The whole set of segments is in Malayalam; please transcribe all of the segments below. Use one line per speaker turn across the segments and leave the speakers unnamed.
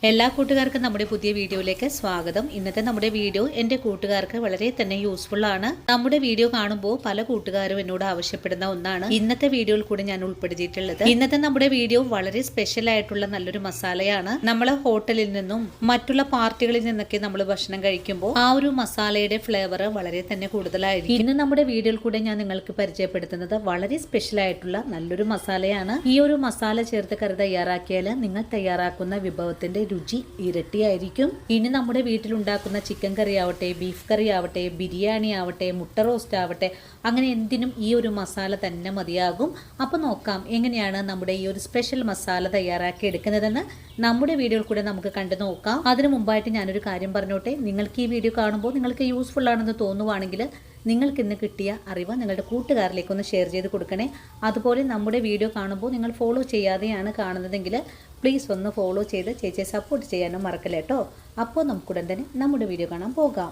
എല്ലാ കൂട്ടുകാർക്കും നമ്മുടെ പുതിയ വീഡിയോയിലേക്ക് സ്വാഗതം. ഇന്നത്തെ നമ്മുടെ വീഡിയോ എൻ്റെ കൂട്ടുകാർക്ക് വളരെ തന്നെ യൂസ്ഫുൾ ആണ്. നമ്മുടെ വീഡിയോ കാണുമ്പോൾ പല കൂട്ടുകാരും എന്നോട് ആവശ്യപ്പെടുന്ന ഒന്നാണ് ഇന്നത്തെ വീഡിയോയിൽ കൂടി ഞാൻ ഉൾപ്പെടുത്തിയിട്ടുള്ളത്. ഇന്നത്തെ നമ്മുടെ വീഡിയോ വളരെ സ്പെഷ്യൽ ആയിട്ടുള്ള നല്ലൊരു മസാലയാണ്. നമ്മളെ ഹോട്ടലിൽ നിന്നും മറ്റുള്ള പാർട്ടികളിൽ നിന്നൊക്കെ നമ്മൾ ഭക്ഷണം കഴിക്കുമ്പോൾ ആ ഒരു മസാലയുടെ ഫ്ലേവർ വളരെ തന്നെ കൂടുതലായിരിക്കും. ഇന്ന് നമ്മുടെ വീഡിയോയിൽ കൂടെ ഞാൻ നിങ്ങൾക്ക് പരിചയപ്പെടുത്തുന്നത് വളരെ സ്പെഷ്യൽ ആയിട്ടുള്ള നല്ലൊരു മസാലയാണ്. ഈ ഒരു മസാല ചേർത്ത് കറി തയ്യാറാക്കിയാൽ നിങ്ങൾ തയ്യാറാക്കുന്ന വിഭവത്തിന്റെ രുചി ഇരട്ടിയായിരിക്കും. ഇനി നമ്മുടെ വീട്ടിലുണ്ടാക്കുന്ന ചിക്കൻ കറി ആവട്ടെ, ബീഫ് കറി ആവട്ടെ, ബിരിയാണി ആവട്ടെ, മുട്ട റോസ്റ്റ് ആവട്ടെ, അങ്ങനെ എന്തിനും ഈ ഒരു മസാല തന്നെ മതിയാകും. അപ്പോൾ നോക്കാം എങ്ങനെയാണ് നമ്മുടെ ഈ ഒരു സ്പെഷ്യൽ മസാല തയ്യാറാക്കി എടുക്കുന്നതെന്ന് നമ്മുടെ വീഡിയോയിൽ കൂടെ നമുക്ക് കണ്ടു നോക്കാം. അതിനു മുമ്പായിട്ട് ഞാനൊരു കാര്യം പറഞ്ഞോട്ടെ. നിങ്ങൾക്ക് ഈ വീഡിയോ കാണുമ്പോൾ നിങ്ങൾക്ക് യൂസ്ഫുൾ ആണെന്ന് തോന്നുവാണെങ്കിൽ നിങ്ങൾക്ക് ഇന്ന് കിട്ടിയ അറിവ് നിങ്ങളുടെ കൂട്ടുകാരിലേക്ക് ഒന്ന് ഷെയർ ചെയ്ത് കൊടുക്കണേ. അതുപോലെ നമ്മുടെ വീഡിയോ കാണുമ്പോൾ നിങ്ങൾ ഫോളോ ചെയ്യാതെയാണ് കാണുന്നതെങ്കിൽ പ്ലീസ് ഒന്ന് ഫോളോ ചെയ്ത് ചേച്ചിയെ സപ്പോർട്ട് ചെയ്യാനും മറക്കല്ലേ കേട്ടോ. അപ്പോൾ നമുക്കുടൻ തന്നെ നമ്മുടെ വീഡിയോ കാണാൻ പോകാം.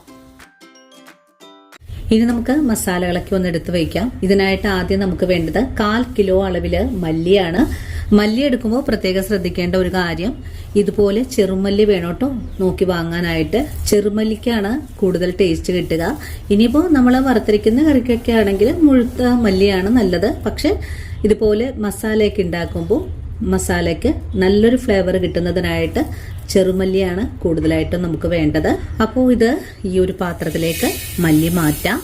ഇനി നമുക്ക് മസാലകളൊക്കെ ഒന്ന് എടുത്ത് വയ്ക്കാം. ഇതിനായിട്ട് ആദ്യം നമുക്ക് വേണ്ടത് 1/4 കിലോ അളവിൽ മല്ലിയാണ്. മല്ലി എടുക്കുമ്പോൾ പ്രത്യേകം ശ്രദ്ധിക്കേണ്ട ഒരു കാര്യം, ഇതുപോലെ ചെറുമല്ലി വേണം കേട്ടോ നോക്കി വാങ്ങാനായിട്ട്. ചെറുമല്ലിക്കാണ് കൂടുതൽ ടേസ്റ്റ് കിട്ടുക. ഇനിയിപ്പോൾ നമ്മൾ വറുത്തിരിക്കുന്ന കറിക്കൊക്കെ ആണെങ്കിൽ മുഴുത്ത മല്ലിയാണ് നല്ലത്. പക്ഷെ ഇതുപോലെ മസാലയൊക്കെ ഉണ്ടാക്കുമ്പോൾ മസാലയ്ക്ക് നല്ലൊരു ഫ്ലേവർ കിട്ടുന്നതിനായിട്ട് ചെറുമല്ലിയാണ് കൂടുതലായിട്ടും നമുക്ക് വേണ്ടത്. അപ്പോൾ ഇത് ഈ ഒരു പാത്രത്തിലേക്ക് മല്ലി മാറ്റാം.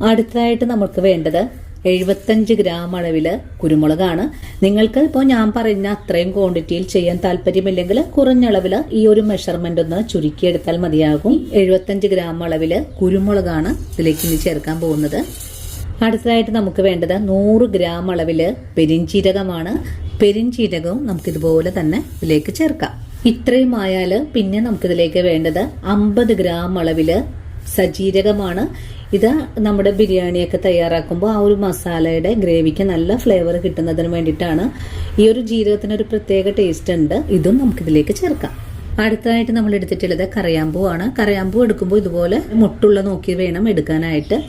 അടുത്തതായിട്ട് നമുക്ക് വേണ്ടത് 75 ഗ്രാം അളവില് കുരുമുളകാണ്. നിങ്ങൾക്ക് ഇപ്പോൾ ഞാൻ പറയുന്ന അത്രയും ക്വാണ്ടിറ്റിയിൽ ചെയ്യാൻ താല്പര്യമില്ലെങ്കിൽ കുറഞ്ഞ അളവിൽ ഈ ഒരു മെഷർമെന്റ് ഒന്ന് ചുരുക്കിയെടുത്താൽ മതിയാകും. 75 ഗ്രാം അളവില് കുരുമുളകാണ് ഇതിലേക്ക് ഇനി ചേർക്കാൻ പോകുന്നത്. അടുത്തതായിട്ട് നമുക്ക് വേണ്ടത് 100 ഗ്രാം അളവില് പെരിഞ്ചീരകമാണ്. പെരിഞ്ചീരകവും നമുക്കിതുപോലെ തന്നെ ഇതിലേക്ക് ചേർക്കാം. ഇത്രയും ആയാല് പിന്നെ നമുക്കിതിലേക്ക് വേണ്ടത് 50 ഗ്രാം അളവില് സജീരകമാണ്. ഇത് നമ്മുടെ ബിരിയാണിയൊക്കെ തയ്യാറാക്കുമ്പോൾ ആ ഒരു മസാലയുടെ ഗ്രേവിക്ക് നല്ല ഫ്ലേവർ കിട്ടുന്നതിന് വേണ്ടിയിട്ടാണ്. ഈ ഒരു ജീരകത്തിന് ഒരു പ്രത്യേക ടേസ്റ്റ് ഉണ്ട്. ഇതും നമുക്കിതിലേക്ക് ചേർക്കാം. അടുത്തതായിട്ട് നമ്മൾ എടുത്തിട്ടുള്ളത് കറിയാമ്പൂ ആണ്. കറിയാമ്പൂ എടുക്കുമ്പോൾ ഇതുപോലെ മുട്ടുള്ള നോക്കി വേണം എടുക്കാനായിട്ട്.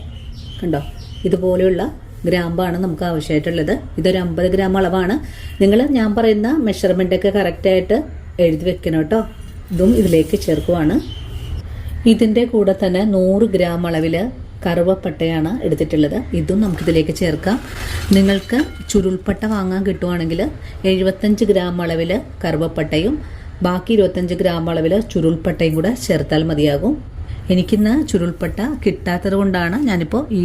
കണ്ടോ, ഇതുപോലെയുള്ള ഗ്രാമ്പാണ് നമുക്ക് ആവശ്യമായിട്ടുള്ളത്. ഇതൊരു 50 ഗ്രാം അളവാണ്. നിങ്ങൾ ഞാൻ പറയുന്ന മെഷർമെന്റ് ഒക്കെ കറക്റ്റായിട്ട് എഴുതി വെക്കണം കേട്ടോ. ഇതും ഇതിലേക്ക് ചേർക്കുവാണ്. ഇതിന്റെ കൂടെ തന്നെ 100 ഗ്രാം അളവില് കറുവപ്പട്ടയാണ് എടുത്തിട്ടുള്ളത്. ഇതും നമുക്കിതിലേക്ക് ചേർക്കാം. നിങ്ങൾക്ക് ചുരുൾപ്പട്ട വാങ്ങാൻ കിട്ടുവാണെങ്കിൽ 75 ഗ്രാം അളവില് കറുവപ്പട്ടയും ബാക്കി 25 ഗ്രാം അളവില് ചുരുൾപ്പട്ടയും കൂടെ ചേർത്താൽ മതിയാകും. എനിക്കിന്ന് ചുരുൾപ്പട്ട കിട്ടാത്തത് കൊണ്ടാണ് ഞാനിപ്പോൾ ഈ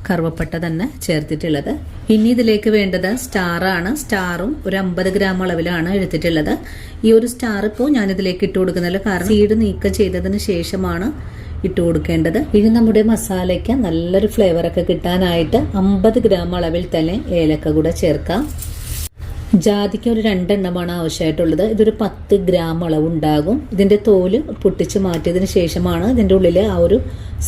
കറുവപ്പട്ട തന്നെ ചേർത്തിട്ടുള്ളത്. ഇനി ഇതിലേക്ക് വേണ്ടത് സ്റ്റാറാണ്. സ്റ്റാറും ഒരു 50 ഗ്രാം അളവിലാണ് എടുത്തിട്ടുള്ളത്. ഈ ഒരു സ്റ്റാർ ഇപ്പോൾ ഞാനിതിലേക്ക് ഇട്ട് കൊടുക്കുന്നില്ല, കാരണം സീഡ് നീക്കം ചെയ്തതിന് ശേഷമാണ് ഇട്ട് കൊടുക്കേണ്ടത്. ഇനി നമ്മുടെ മസാലയ്ക്ക് നല്ലൊരു ഫ്ലേവറൊക്കെ കിട്ടാനായിട്ട് 50 ഗ്രാം അളവിൽ തന്നെ ഏലക്ക കൂടെ ചേർക്കാം. ജാതിക്ക ഒരു 2 എണ്ണമാണ് ആവശ്യമായിട്ടുള്ളത്. ഇതൊരു 10 ഗ്രാം അളവുണ്ടാകും. ഇതിന്റെ തോല് പൊട്ടിച്ച് മാറ്റിയതിന് ശേഷമാണ് ഇതിന്റെ ഉള്ളിൽ ആ ഒരു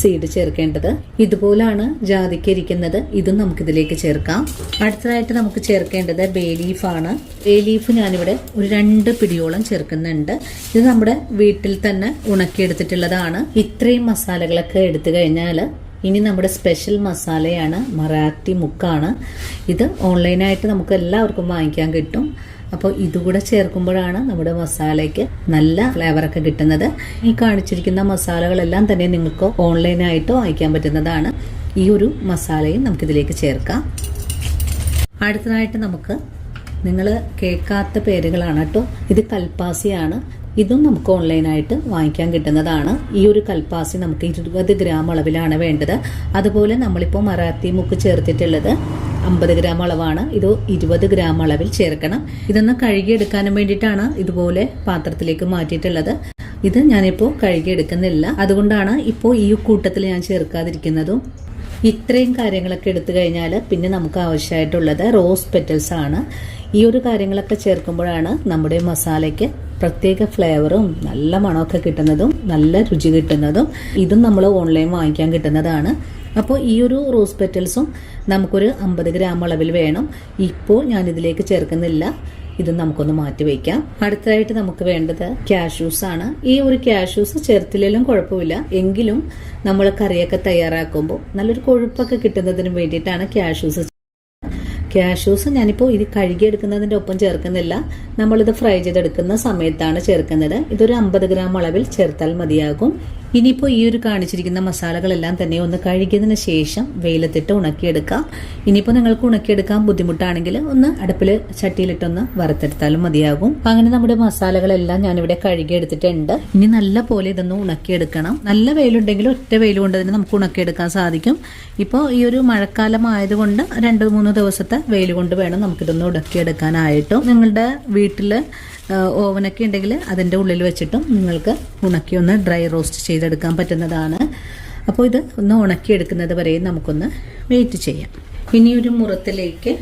സീഡ് ചേർക്കേണ്ടത്. ഇതുപോലാണ് ജാതിക്ക ഇരിക്കുന്നത്. ഇതും നമുക്കിതിലേക്ക് ചേർക്കാം. അടുത്തതായിട്ട് നമുക്ക് ചേർക്കേണ്ടത് ബേ ലീഫാണ്. ബേ ലീഫ് ഞാനിവിടെ ഒരു 2 പിടിയോളം ചേർക്കുന്നുണ്ട്. ഇത് നമ്മുടെ വീട്ടിൽ തന്നെ ഉണക്കിയെടുത്തിട്ടുള്ളതാണ്. ഇത്രയും മസാലകളൊക്കെ എടുത്തു കഴിഞ്ഞാൽ ഇനി നമ്മുടെ സ്പെഷ്യൽ മസാലയാണ് മറാഠി മുക്കാണ്. ഇത് ഓൺലൈനായിട്ട് നമുക്ക് എല്ലാവർക്കും വാങ്ങിക്കാൻ കിട്ടും. അപ്പോൾ ഇതുകൂടെ ചേർക്കുമ്പോഴാണ് നമ്മുടെ മസാലയ്ക്ക് നല്ല ഫ്ലേവറൊക്കെ കിട്ടുന്നത്. ഈ കാണിച്ചിരിക്കുന്ന മസാലകളെല്ലാം തന്നെ നിങ്ങൾക്ക് ഓൺലൈനായിട്ട് വാങ്ങിക്കാൻ പറ്റുന്നതാണ്. ഈ ഒരു മസാലയും നമുക്കിതിലേക്ക് ചേർക്കാം. അടുത്തതായിട്ട് നമുക്ക് നിങ്ങൾ കേൾക്കാത്ത പേരുകളാണ് കേട്ടോ. ഇത് കൽപ്പാസിയാണ്. ഇതും നമുക്ക് ഓൺലൈനായിട്ട് വാങ്ങിക്കാൻ കിട്ടുന്നതാണ്. ഈ ഒരു കൽപ്പാസി നമുക്ക് 20 ഗ്രാം അളവിലാണ് വേണ്ടത്. അതുപോലെ നമ്മളിപ്പോൾ മറാഠി മുക്ക് ചേർത്തിട്ടുള്ളത് 50 ഗ്രാം അളവാണ്. ഇത് 20 ഗ്രാം അളവിൽ ചേർക്കണം. ഇതൊന്ന് കഴുകിയെടുക്കാനും വേണ്ടിയിട്ടാണ് ഇതുപോലെ പാത്രത്തിലേക്ക് മാറ്റിയിട്ടുള്ളത്. ഇത് ഞാനിപ്പോൾ കഴുകിയെടുക്കുന്നില്ല, അതുകൊണ്ടാണ് ഇപ്പോൾ ഈ കൂട്ടത്തിൽ ഞാൻ ചേർക്കാതിരിക്കുന്നതും. ഇത്രയും കാര്യങ്ങളൊക്കെ എടുത്തു കഴിഞ്ഞാൽ പിന്നെ നമുക്ക് ആവശ്യമായിട്ടുള്ളത് റോസ് പെറ്റൽസ് ആണ്. ഈ ഒരു കാര്യങ്ങളൊക്കെ ചേർക്കുമ്പോഴാണ് നമ്മുടെ മസാലയ്ക്ക് പ്രത്യേക ഫ്ലേവറും നല്ല മണമൊക്കെ കിട്ടുന്നതും നല്ല രുചി കിട്ടുന്നതും. ഇതും നമ്മൾ ഓൺലൈൻ വാങ്ങിക്കാൻ കിട്ടുന്നതാണ്. അപ്പോൾ ഈ ഒരു റോസ് പെറ്റൽസും നമുക്കൊരു 50 ഗ്രാം അളവിൽ വേണം. ഇപ്പോൾ ഞാനിതിലേക്ക് ചേർക്കുന്നില്ല. ഇത് നമുക്കൊന്ന് മാറ്റി വയ്ക്കാം. അടുത്തതായിട്ട് നമുക്ക് വേണ്ടത് കാഷ്യൂസ് ആണ്. ഈ ഒരു കാഷ്യൂസ് ചേർത്തില്ലെങ്കിലും കുഴപ്പമില്ല, എങ്കിലും നമ്മൾ കറിയൊക്കെ തയ്യാറാക്കുമ്പോൾ നല്ലൊരു കൊഴുപ്പൊക്കെ കിട്ടുന്നതിന് വേണ്ടിയിട്ടാണ് കാഷ്യൂസ് കാഷ്യൂസ് ഞാനിപ്പോൾ ഇത് കഴുകിയെടുക്കുന്നതിൻ്റെ ഒപ്പം ചേർക്കുന്നില്ല, നമ്മളിത് ഫ്രൈ ചെയ്തെടുക്കുന്ന സമയത്താണ് ചേർക്കുന്നത്. ഇതൊരു 50 ഗ്രാം അളവിൽ ചേർത്താൽ മതിയാകും. ഇനിയിപ്പോൾ ഈ ഒരു കാണിച്ചിരിക്കുന്ന മസാലകളെല്ലാം തന്നെ ഒന്ന് കഴുകിയതിന് ശേഷം വെയിലത്തിട്ട് ഉണക്കിയെടുക്കാം. ഇനിയിപ്പോൾ നിങ്ങൾക്ക് ഉണക്കിയെടുക്കാൻ ബുദ്ധിമുട്ടാണെങ്കിൽ ഒന്ന് അടുപ്പിൽ ചട്ടിയിലിട്ടൊന്ന് വറുത്തെടുത്താലും മതിയാകും. അങ്ങനെ നമ്മുടെ മസാലകളെല്ലാം ഞാനിവിടെ കഴുകിയെടുത്തിട്ടുണ്ട്. ഇനി നല്ല പോലെ ഇതൊന്ന് ഉണക്കിയെടുക്കണം. നല്ല വെയിലുണ്ടെങ്കിൽ ഒറ്റ വെയിൽ കൊണ്ട് തന്നെ നമുക്ക് ഉണക്കിയെടുക്കാൻ സാധിക്കും. ഇപ്പോൾ ഈ ഒരു മഴക്കാലം ആയതുകൊണ്ട് 2-3 ദിവസത്തെ വെയിൽ കൊണ്ട് വേണം നമുക്കിതൊന്ന് ഉണക്കിയെടുക്കാനായിട്ടും. നിങ്ങളുടെ വീട്ടിൽ ഓവനൊക്കെ ഉണ്ടെങ്കിൽ അതിൻ്റെ ഉള്ളിൽ വെച്ചിട്ടും നിങ്ങൾക്ക് ഉണക്കി ഒന്ന് ഡ്രൈ റോസ്റ്റ് ചെയ്തെടുക്കാൻ പറ്റുന്നതാണ്. അപ്പോൾ ഇത് ഒന്ന് ഉണക്കിയെടുക്കുന്നത് വരെ നമുക്കൊന്ന് വെയിറ്റ് ചെയ്യാം. ഇനി ഒരു മുറത്തിലേക്ക്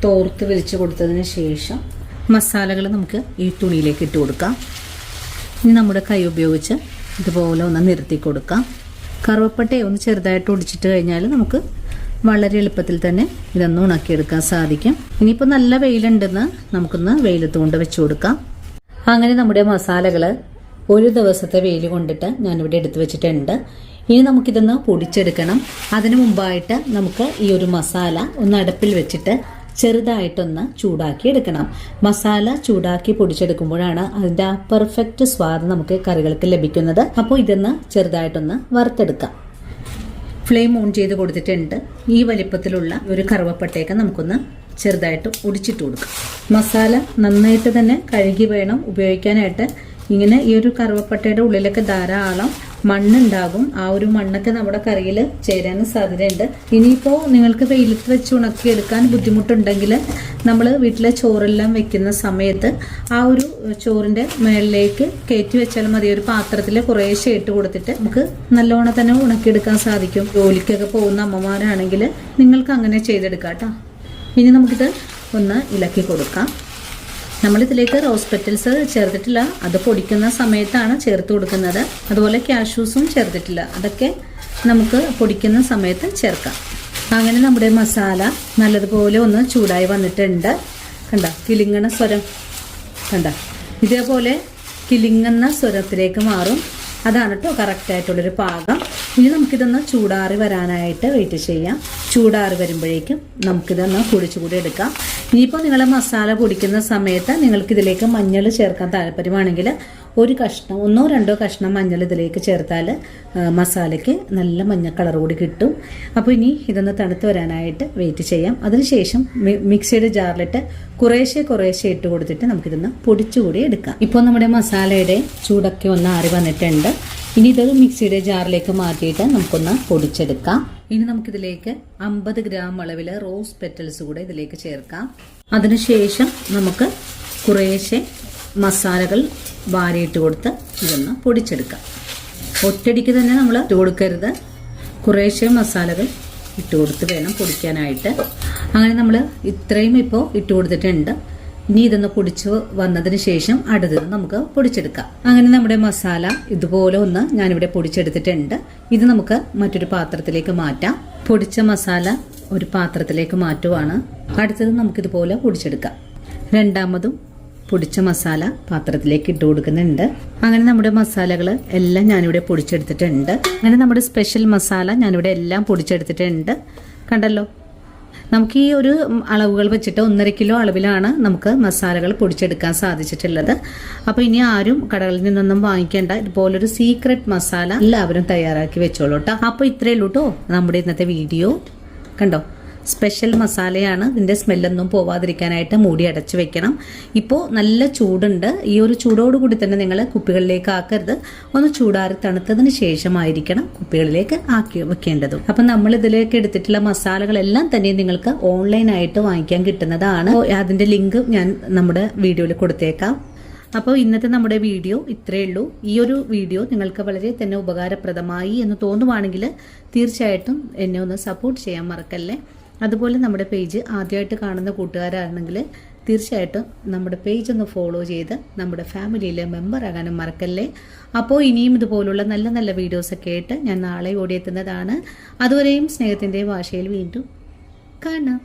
തോർത്ത് വിരിച്ച് കൊടുത്തതിന് ശേഷം മസാലകൾ നമുക്ക് ഈ തുണിയിലേക്ക് ഇട്ട് കൊടുക്കാം. ഇനി നമ്മുടെ കൈ ഉപയോഗിച്ച് ഇതുപോലെ ഒന്ന് നിരത്തി കൊടുക്കാം. കറുവപ്പട്ടയെ ഒന്ന് ചെറുതായിട്ട് ഒടിച്ചിട്ട് കഴിഞ്ഞാൽ നമുക്ക് വളരെ എളുപ്പത്തിൽ തന്നെ ഇതൊന്ന് ഉണക്കിയെടുക്കാൻ സാധിക്കും. ഇനിയിപ്പോൾ നല്ല വെയിലുണ്ടെന്ന് നമുക്കൊന്ന് വെയിലത്ത് കൊണ്ട് വെച്ച് കൊടുക്കാം. അങ്ങനെ നമ്മുടെ മസാലകൾ ഒരു ദിവസത്തെ വെയിൽ കൊണ്ടിട്ട് ഞാനിവിടെ എടുത്തു വെച്ചിട്ടുണ്ട്. ഇനി നമുക്കിതൊന്ന് പൊടിച്ചെടുക്കണം. അതിനു മുമ്പായിട്ട് നമുക്ക് ഈ ഒരു മസാല ഒന്ന് അടുപ്പിൽ വെച്ചിട്ട് ചെറുതായിട്ടൊന്ന് ചൂടാക്കി എടുക്കണം. മസാല ചൂടാക്കി പൊടിച്ചെടുക്കുമ്പോഴാണ് അതിൻ്റെ ആ പെർഫെക്റ്റ് സ്വാദ് നമുക്ക് കറികൾക്ക് ലഭിക്കുന്നത്. അപ്പോൾ ഇതൊന്ന് ചെറുതായിട്ടൊന്ന് വറുത്തെടുക്കാം. ഫ്ലെയിം ഓൺ ചെയ്ത് കൊടുത്തിട്ടുണ്ട്. ഈ വലിപ്പത്തിലുള്ള ഒരു കറുവപ്പട്ടയൊക്കെ നമുക്കൊന്ന് ചെറുതായിട്ട് ഒടിച്ചിട്ട് കൊടുക്കാം. മസാല നന്നായിട്ട് തന്നെ കഴുകി വേണം ഉപയോഗിക്കാനായിട്ട്. ഇങ്ങനെ ഈ ഒരു കറുവപ്പട്ടയുടെ ഉള്ളിലൊക്കെ ധാരാളം മണ്ണുണ്ടാകും. ആ ഒരു മണ്ണൊക്കെ നമ്മുടെ കറിയിൽ ചേരാനും സാധ്യതയുണ്ട്. ഇനിയിപ്പോൾ നിങ്ങൾക്ക് വെയിലത്ത് വെച്ച് ഉണക്കിയെടുക്കാൻ ബുദ്ധിമുട്ടുണ്ടെങ്കിൽ നമ്മൾ വീട്ടിലെ ചോറെല്ലാം വെക്കുന്ന സമയത്ത് ആ ഒരു ചോറിൻ്റെ മേളിലേക്ക് കയറ്റി വെച്ചാൽ മതി. ഒരു പാത്രത്തിൽ കുറേശ്ശെ ഇട്ട് കൊടുത്തിട്ട് നമുക്ക് നല്ലോണം തന്നെ ഉണക്കിയെടുക്കാൻ സാധിക്കും. ജോലിക്കൊക്കെ പോകുന്ന അമ്മമാരാണെങ്കിൽ നിങ്ങൾക്ക് അങ്ങനെ ചെയ്തെടുക്കാം കേട്ടോ. ഇനി നമുക്കിത് ഒന്ന് ഇളക്കി കൊടുക്കാം. നമ്മളിതിലേക്ക് റോസ് പെറ്റൽസ് ചേർത്തിട്ടില്ല, അത് പൊടിക്കുന്ന സമയത്താണ് ചേർത്ത് കൊടുക്കുന്നത്. അതുപോലെ കാഷ്യൂസും ചേർത്തിട്ടില്ല, അതൊക്കെ നമുക്ക് പൊടിക്കുന്ന സമയത്ത് ചേർക്കാം. അങ്ങനെ നമ്മുടെ മസാല നല്ലതുപോലെ ഒന്ന് ചൂടായി വന്നിട്ടുണ്ട്. കണ്ട കിളിങ്ങണ സ്വരം കണ്ട, ഇതേപോലെ കിളിങ്ങുന്ന സ്വരത്തിലേക്ക് മാറും. അതാണ് കേട്ടോ കറക്റ്റായിട്ടുള്ളൊരു പാകം. ഇനി നമുക്കിതൊന്ന് ചൂടാറി വരാനായിട്ട് വെയിറ്റ് ചെയ്യാം. ചൂടാറി വരുമ്പോഴേക്കും നമുക്കിതൊന്ന് പൊടിച്ചുകൂടി എടുക്കാം. ഇനിയിപ്പോൾ നിങ്ങൾ മസാല പൊടിക്കുന്ന സമയത്ത് നിങ്ങൾക്കിതിലേക്ക് മഞ്ഞൾ ചേർക്കാൻ താല്പര്യമാണെങ്കിൽ ഒരു കഷ്ണം 1-2 കഷ്ണം മഞ്ഞൾ ഇതിലേക്ക് ചേർത്താൽ മസാലയ്ക്ക് നല്ല മഞ്ഞ കളർ കൂടി കിട്ടും. അപ്പോൾ ഇനി ഇതൊന്ന് തണുത്ത് വരാനായിട്ട് വെയിറ്റ് ചെയ്യാം. അതിനുശേഷം മിക്സിയുടെ ജാറിലിട്ട് കുറേശ്ശെ ഇട്ട് കൊടുത്തിട്ട് നമുക്കിതൊന്ന് പൊടിച്ചുകൂടി എടുക്കാം. ഇപ്പോൾ നമ്മുടെ മസാലയുടെ ചൂടൊക്കെ ഒന്ന് ആറി വന്നിട്ടുണ്ട്. ഇനി ഇതൊരു മിക്സിയുടെ ജാറിലേക്ക് മാറ്റിയിട്ട് നമുക്കൊന്ന് പൊടിച്ചെടുക്കാം. ഇനി നമുക്കിതിലേക്ക് 50 ഗ്രാം അളവിൽ റോസ് പെറ്റൽസ് കൂടെ ഇതിലേക്ക് ചേർക്കാം. അതിനുശേഷം നമുക്ക് കുറേശ്ശെ മസാലകൾ വാരിയിട്ട് കൊടുത്ത് ഇതൊന്ന് പൊടിച്ചെടുക്കാം. ഒറ്റയടിക്ക് തന്നെ നമ്മൾ ഇട്ട് കൊടുക്കരുത്, കുറേശ്ശെ മസാലകൾ ഇട്ട് കൊടുത്ത് വേണം പൊടിക്കാനായിട്ട്. അങ്ങനെ നമ്മൾ ഇത്രയും ഇപ്പോൾ ഇട്ട് കൊടുത്തിട്ടുണ്ട്. ഇനി ഇതൊന്ന് പൊടിച്ച് വന്നതിന് ശേഷം അടുത്തത് നമുക്ക് പൊടിച്ചെടുക്കാം. അങ്ങനെ നമ്മുടെ മസാല ഇതുപോലെ ഒന്ന് ഞാനിവിടെ പൊടിച്ചെടുത്തിട്ടുണ്ട്. ഇത് നമുക്ക് മറ്റൊരു പാത്രത്തിലേക്ക് മാറ്റാം. പൊടിച്ച മസാല ഒരു പാത്രത്തിലേക്ക് മാറ്റുവാണ്. അടുത്തത് നമുക്കിതുപോലെ പൊടിച്ചെടുക്കാം. രണ്ടാമതും പൊടിച്ച മസാല പാത്രത്തിലേക്ക് ഇട്ട് കൊടുക്കുന്നുണ്ട്. അങ്ങനെ നമ്മുടെ മസാലകൾ എല്ലാം ഞാനിവിടെ പൊടിച്ചെടുത്തിട്ടുണ്ട്. അങ്ങനെ നമ്മുടെ സ്പെഷ്യൽ മസാല ഞാനിവിടെ എല്ലാം പൊടിച്ചെടുത്തിട്ടുണ്ട്. കണ്ടല്ലോ, നമുക്ക് ഈ ഒരു അളവുകൾ വെച്ചിട്ട് 1.5 കിലോ അളവിലാണ് നമുക്ക് മസാലകൾ പൊടിച്ചെടുക്കാൻ സാധിച്ചിട്ടുള്ളത്. അപ്പോൾ ഇനി ആരും കടകളിൽ നിന്നൊന്നും വാങ്ങിക്കേണ്ട, ഇതുപോലൊരു സീക്രട്ട് മസാല എല്ലാവരും തയ്യാറാക്കി വെച്ചോളൂ കേട്ടോ. അപ്പോൾ ഇത്രയേ ഉള്ളൂ കേട്ടോ നമ്മുടെ ഇന്നത്തെ വീഡിയോ. കണ്ടോ, സ്പെഷ്യൽ മസാലയാണ്. ഇതിൻ്റെ സ്മെല്ലൊന്നും പോവാതിരിക്കാനായിട്ട് മൂടി അടച്ചു വെക്കണം. ഇപ്പോൾ നല്ല ചൂടുണ്ട്. ഈ ഒരു ചൂടോടുകൂടി തന്നെ നിങ്ങൾ കുപ്പികളിലേക്ക് ആക്കരുത്. ഒന്ന് ചൂടാറി തണുത്തതിന് ശേഷമായിരിക്കണം കുപ്പികളിലേക്ക് ആക്കി വെക്കേണ്ടതും. അപ്പം നമ്മൾ ഇതിലേക്ക് എടുത്തിട്ടുള്ള മസാലകളെല്ലാം തന്നെ നിങ്ങൾക്ക് ഓൺലൈനായിട്ട് വാങ്ങിക്കാൻ കിട്ടുന്നതാണ്. അതിൻ്റെ ലിങ്ക് ഞാൻ നമ്മുടെ വീഡിയോയിൽ കൊടുത്തേക്കാം. അപ്പോൾ ഇന്നത്തെ നമ്മുടെ വീഡിയോ ഇത്രയേ ഉള്ളൂ. ഈ ഒരു വീഡിയോ നിങ്ങൾക്ക് വളരെ തന്നെ ഉപകാരപ്രദമായി എന്ന് തോന്നുവാണെങ്കിൽ തീർച്ചയായിട്ടും എന്നെ ഒന്ന് സപ്പോർട്ട് ചെയ്യാൻ മറക്കല്ലേ. അതുപോലെ നമ്മുടെ പേജ് ആദ്യമായിട്ട് കാണുന്ന കൂട്ടുകാരാണെങ്കിൽ തീർച്ചയായിട്ടും നമ്മുടെ പേജ് ഒന്ന് ഫോളോ ചെയ്ത് നമ്മുടെ ഫാമിലിയിലെ മെമ്പർ ആകാനും മറക്കല്ലേ. അപ്പോൾ ഇനിയും ഇതുപോലുള്ള നല്ല നല്ല വീഡിയോസൊക്കെ ആയിട്ട് ഞാൻ നാളെ ഓടിയെത്തുന്നതാണ്. അതുവരെയും സ്നേഹത്തിൻ്റെ ഭാഷയിൽ വീണ്ടും കാണാം.